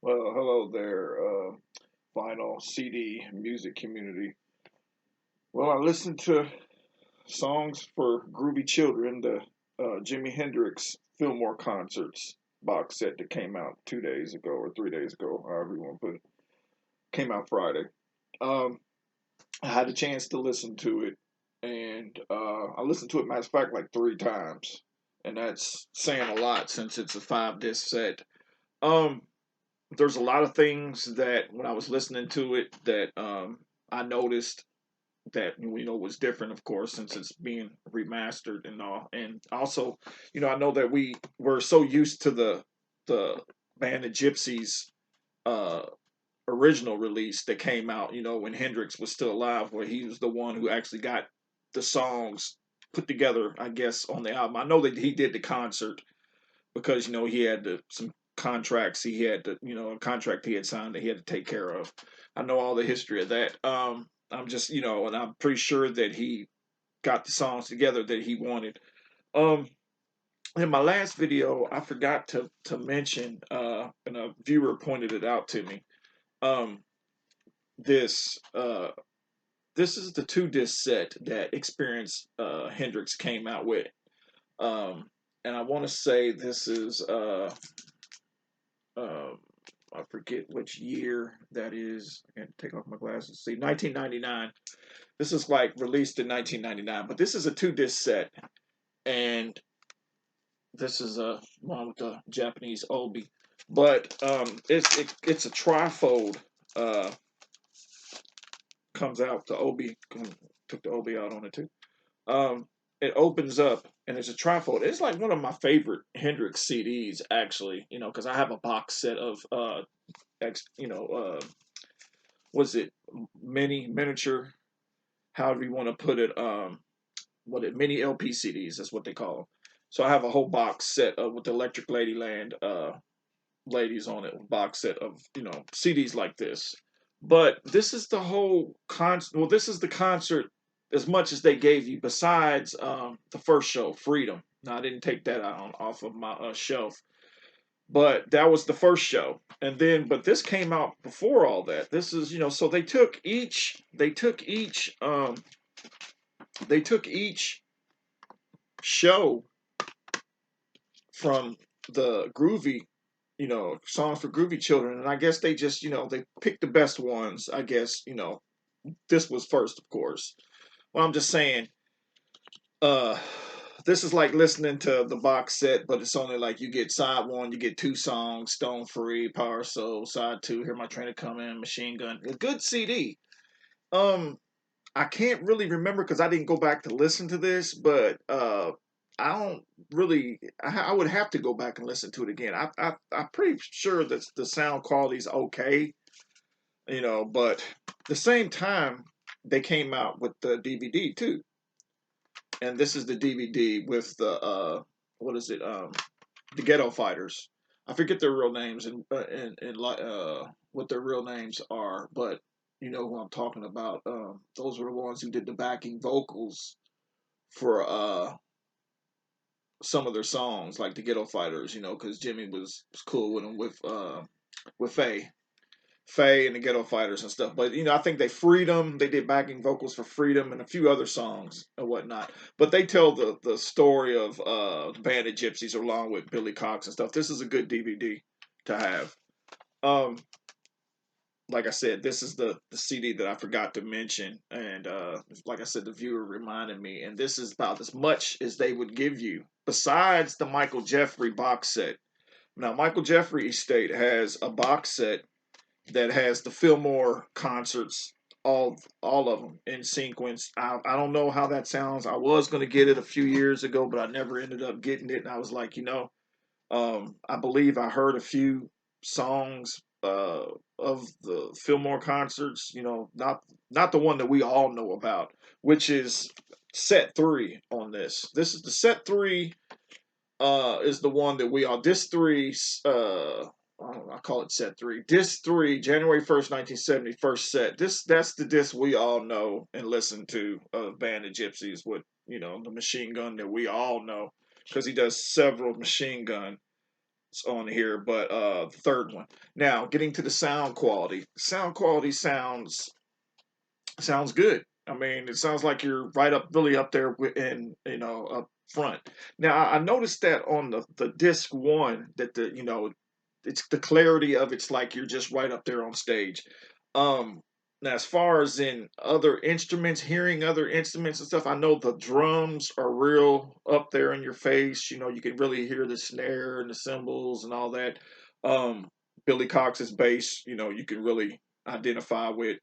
Well, hello there, vinyl CD music community. Well, I listened to songs for Groovy Children, the Jimi Hendrix Fillmore concerts box set that came out 2 days ago or 3 days ago, however you want to put it. Came out Friday. Um, I had a chance to listen to it, and I listened to it, matter of fact, like 3 times, and that's saying a lot since it's a 5 disc set. Um, there's a lot of things that when I was listening to it that I noticed that was different, of course, since it's being remastered and all. And also, I know that we were so used to the Band of Gypsies uh, original release that came out, when Hendrix was still alive, where he was the one who actually got the songs put together, I guess, on the album. I know that he did the concert because he had some contracts he had to a contract he had signed that he had to take care of. I know all the history of that. I'm just and I'm pretty sure that he got the songs together that he wanted. Um, in my last video, I forgot to mention, and a viewer pointed it out to me. Um, this this is the 2 disc set that Experience Hendrix came out with. And I want to say this is um, I forget which year that is. I can't take off my glasses. See, 1999. This is like released in 1999, but this is a 2 disc set, and this is a one with the Japanese obi. But it's a trifold. Uh, Comes out the obi. Took the obi out on it too. It opens up and it's a trifold. It's like one of my favorite Hendrix CDs, actually. Because I have a box set of ex, was it miniature, however you want to put it, mini LP CDs, that's what they call them. So I have a whole box set with the Electric Ladyland ladies on it, box set of CDs like this. But this is the whole concert. Well, this is the concert as much as they gave you. Besides the first show, Freedom. Now I didn't take that out off of my shelf, but that was the first show. And then, but this came out before all that. This is so they took each show from the Groovy, songs for Groovy Children, and I guess they just, they picked the best ones. I guess, this was first, of course. Well, I'm just saying, uh, this is like listening to the box set, but it's only like you get side one, you get 2 songs: Stone Free, Power Soul; side two, Hear My Trainer Come In, Machine Gun. A good CD. Um, I can't really remember because I didn't go back to listen to this, but I don't really. I would have to go back and listen to it again. I'm pretty sure that the sound quality is okay, but at the same time they came out with the DVD too, and this is the DVD with the what is it? The Ghetto Fighters. I forget their real names and what their real names are, but you know who I'm talking about. Those were the ones who did the backing vocals for some of their songs, like the Ghetto Fighters. Because Jimi was cool with them with Faye and the Ghetto Fighters and stuff. But I think they Freedom. They did backing vocals for Freedom and a few other songs and whatnot. But they tell the story of the Band of Gypsies along with Billy Cox and stuff. This is a good DVD to have. Um, like I said, this is the CD that I forgot to mention, and like I said, the viewer reminded me. And this is about as much as they would give you, besides the Michael Jeffrey box set. Now, Michael Jeffrey Estate has a box set that has the Fillmore concerts, all of them in sequence. I don't know how that sounds. I was going to get it a few years ago, but I never ended up getting it. And I was like, I believe I heard a few songs of the Fillmore concerts. Not the one that we all know about, which is set three on this. This is the set three. Is the one that we all disc three. I call it set three. Disc three, January 1st, 1970, first set. That's the disc we all know and listen to of Band of Gypsies with the machine gun that we all know because he does several machine gun on here, but the third one. Now, getting to the sound quality. Sound quality sounds good. I mean, it sounds like you're right up, really up there in, up front. Now, I noticed that on the disc one, that it's the clarity of it's like you're just right up there on stage. Um, Now, as far as in other instruments, hearing other instruments and stuff, I know the drums are real up there in your face. You can really hear the snare and the cymbals and all that. Um, Billy Cox's bass, you can really identify with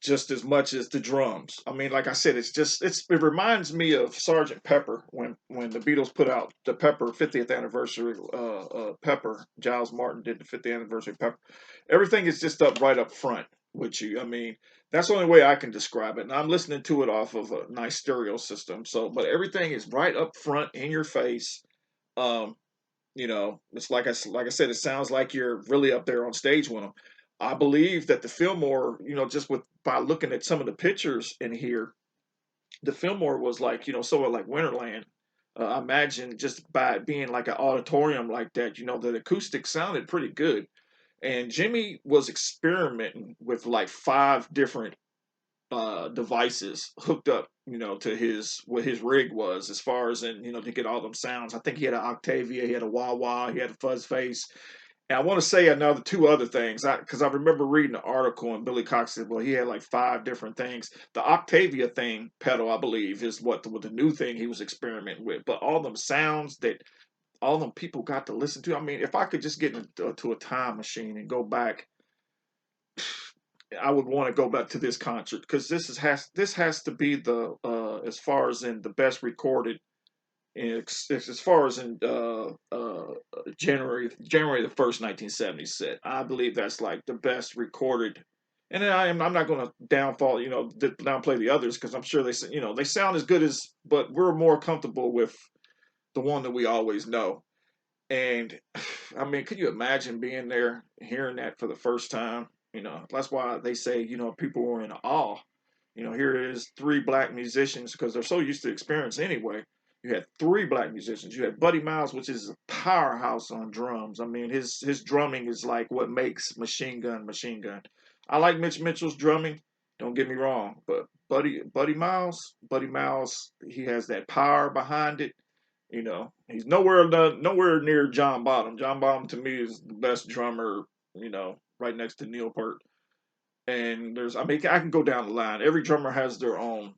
just as much as the drums. I mean, like I said, it reminds me of Sergeant Pepper when the Beatles put out the Pepper 50th anniversary. Pepper, Giles Martin did the 50th anniversary Pepper. Everything is just up right up front with you. I mean, that's the only way I can describe it. And I'm listening to it off of a nice stereo system. So, but everything is right up front in your face. Um, it's like I said, it sounds like you're really up there on stage with them. I believe that the Fillmore, just with by looking at some of the pictures in here, the Fillmore was like, somewhat like Winterland. I imagine just by it being like an auditorium like that, the acoustic sounded pretty good. And Jimmy was experimenting with like five different devices hooked up, to his what his rig was as far as in, to get all them sounds. I think he had an Octavia, he had a wah wah, he had a fuzz face. And I want to say another two other things, because I remember reading an article and Billy Cox said, well, he had like five different things. The Octavia thing pedal, I believe, is what the new thing he was experimenting with. But all them sounds that all them people got to listen to. I mean, if I could just get into a time machine and go back, I would want to go back to this concert because this has to be the as far as in the best recorded, as far as in January the 1st, 1970 set. I believe that's like the best recorded. And then I'm not going to downplay the others because I'm sure they sound as good as, but we're more comfortable with the one that we always know. And I mean, could you imagine being there, hearing that for the first time? That's why they say, people were in awe. Here it is, three black musicians, because they're so used to experience anyway. You had three black musicians. You had Buddy Miles, which is a powerhouse on drums. I mean, his drumming is like what makes Machine Gun Machine Gun. I like Mitch Mitchell's drumming. Don't get me wrong, but Buddy Miles, he has that power behind it. He's nowhere near John Bottom. John Bottom to me is the best drummer. Right next to Neil Peart. And I mean, I can go down the line. Every drummer has their own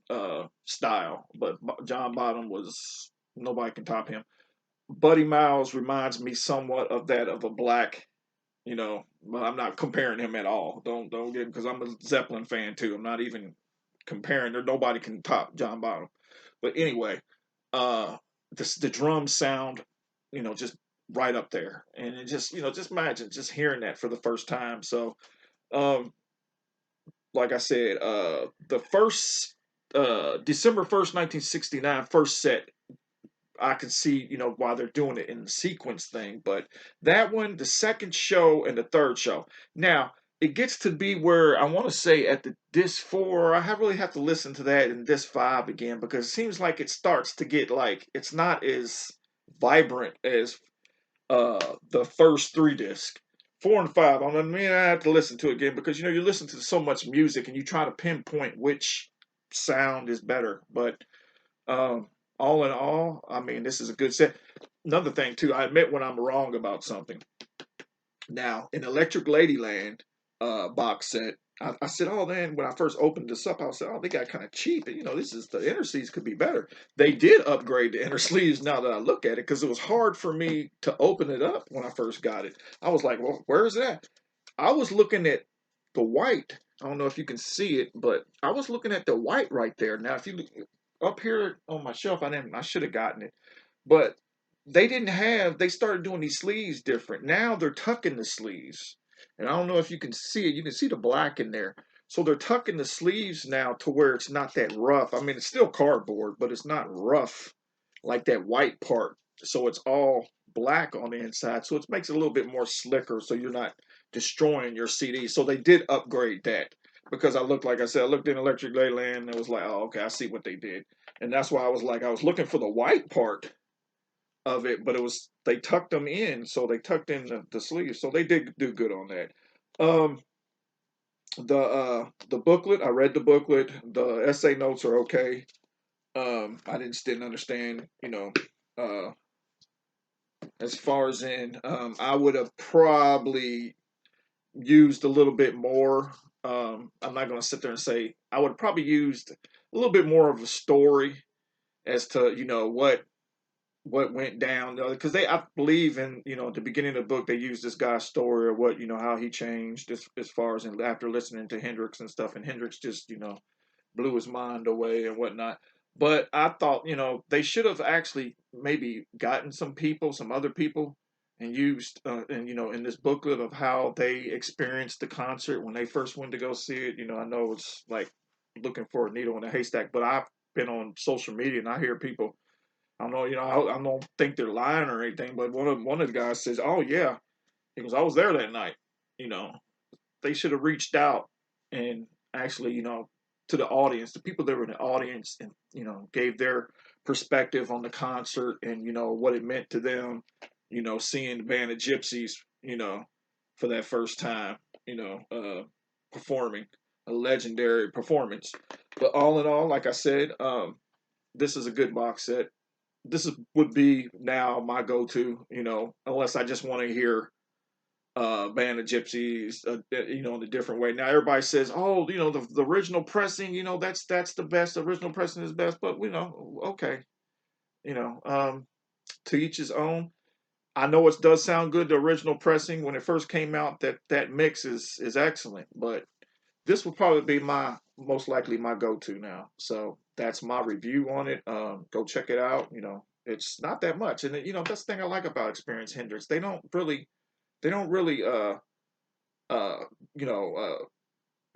style, but John Bottom was nobody can top him. Buddy Miles reminds me somewhat of that of a black. But I'm not comparing him at all. Don't get because I'm a Zeppelin fan too. I'm not even comparing. There nobody can top John Bottom. But anyway, uh, the drum sound, just right up there, and it just imagine just hearing that for the first time. So, um, like I said, the first December 1st, 1969, first set. I can see, why they're doing it in the sequence thing, but that one, the second show and the third show. Now, it gets to be where I want to say at the disc four, really have to listen to that in disc five again because it seems like it starts to get like it's not as vibrant as the first three discs. Four and five, I mean, I have to listen to it again because you listen to so much music and you try to pinpoint which sound is better. But um, all in all, I mean, this is a good set. Another thing too, I admit when I'm wrong about something. Now, in Electric Ladyland box set, I said, oh man, when I first opened this up, I said, oh, they got kind of cheap. This is the inner sleeves could be better. They did upgrade the inner sleeves now that I look at it because it was hard for me to open it up when I first got it. I was like, well, where is that? I was looking at the white. I don't know if you can see it, but I was looking at the white right there. Now, if you look up here on my shelf, I should have gotten it, but they started doing these sleeves different. Now they're tucking the sleeves. And I don't know if you can see it. You can see the black in there. So they're tucking the sleeves now to where it's not that rough. I mean, it's still cardboard, but it's not rough like that white part. So it's all black on the inside. So it makes it a little bit more slicker so you're not destroying your CD. So they did upgrade that because like I said, I looked in Electric Layland and it was like, oh, okay, I see what they did. And that's why I was like, I was looking for the white part of it, but it was they tucked them in, so they tucked in the sleeves, so they did do good on that. Um, the booklet, I read the booklet. The essay notes are okay. I didn't understand, uh, as far as in, I would have probably used a little bit more. I'm not going to sit there and say I would have probably used a little bit more of a story as to what went down, because they I believe in, at the beginning of the book they used this guy's story, or what, how he changed as far as in, after listening to Hendrix and stuff, and Hendrix just blew his mind away and whatnot. But I thought, they should have actually maybe gotten some other people, and used, and in this booklet of how they experienced the concert when they first went to go see it. I know it's like looking for a needle in a haystack, but I've been on social media and I hear people. I don't know, I don't think they're lying or anything, but one of the guys says, "Oh yeah," he goes, "I was there that night." You know, they should have reached out and actually, to the audience, the people that were in the audience, and gave their perspective on the concert, and what it meant to them, seeing the band of Gypsies, for that first time, performing a legendary performance. But all in all, like I said, this is a good box set. Would be now my go-to, unless I just want to hear Band of Gypsies, in a different way. Now everybody says, "Oh, the original pressing, that's the best. The original pressing is best." But okay, you know, um, to each his own. I know it does sound good. The original pressing when it first came out, that mix is excellent. But this will probably be my most likely my go-to now. So that's my review on it. Go check it out. It's not that much, and that's the thing I like about Experience Hendrix. They don't really uh, you know,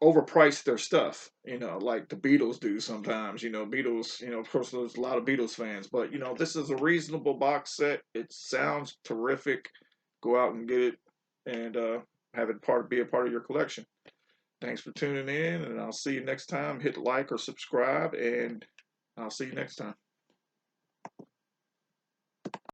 overprice their stuff, like the Beatles do sometimes. Beatles, of course, there's a lot of Beatles fans, but, this is a reasonable box set. It sounds terrific. Go out and get it, and have it be a part of your collection. Thanks for tuning in, and I'll see you next time. Hit like or subscribe, and I'll see you next time.